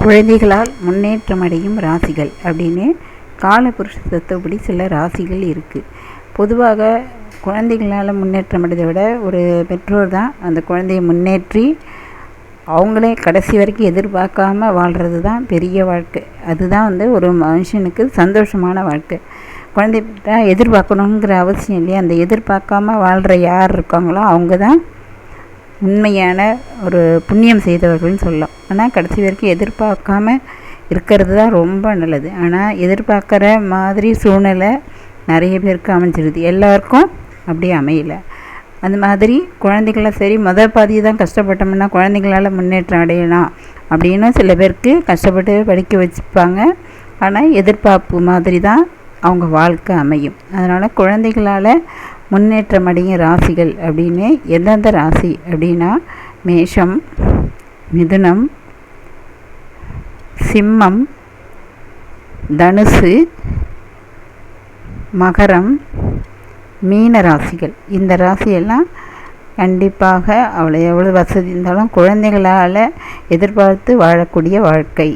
குழந்தைகளால் முன்னேற்றம் அடையும் ராசிகள் அப்படின்னு காலபுருஷ தத்துவப்படி சில ராசிகள் இருக்குது. பொதுவாக குழந்தைகளால் முன்னேற்றம் அடைவதை விட ஒரு பெற்றோர் தான் அந்த குழந்தையை முன்னேற்றி அவங்களே கடைசி வரைக்கும் எதிர்பார்க்காம வாழ்கிறது தான் பெரிய வாழ்க்கை. அதுதான் ஒரு மனுஷனுக்கு சந்தோஷமான வாழ்க்கை. குழந்தைகிட்ட எதிர்பார்க்கணுங்கிற அவசியம் இல்லையா. அந்த எதிர்பார்க்காம வாழ்கிற யார் இருக்காங்களோ அவங்க தான் உண்மையான ஒரு புண்ணியம் செய்தவர்கள்னு சொல்லலாம். ஆனால் கடைசி வரைக்கும் எதிர்பார்க்காம இருக்கிறது தான் ரொம்ப நல்லது. ஆனால் எதிர்பார்க்குற மாதிரி சூழ்நிலை நிறைய பேருக்கு அமைஞ்சிருது, எல்லாருக்கும் அப்படியே அமையலை. அந்த மாதிரி குழந்தைகளை சரி பாதி தான் கஷ்டப்பட்டோம்னா குழந்தைங்களால் முன்னேற்றம் அடையலாம் அப்படின்னு சில பேருக்கு கஷ்டப்பட்டு படிக்க வச்சுப்பாங்க. ஆனால் எதிர்பார்ப்பு மாதிரி தான் அவங்க வாழ்க்கை அமையும். அதனால் குழந்தைகளால் முன்னேற்றம் அடையும் ராசிகள் அப்படின்னு எந்தெந்த ராசி அப்படின்னா மேஷம், மிதுனம், சிம்மம், தனுசு, மகரம், மீன ராசிகள். இந்த ராசியெல்லாம் கண்டிப்பாக எவ்வளோ வசதி இருந்தாலும் குழந்தைகளால் எதிர்பார்த்து வாழக்கூடிய வாழ்க்கை.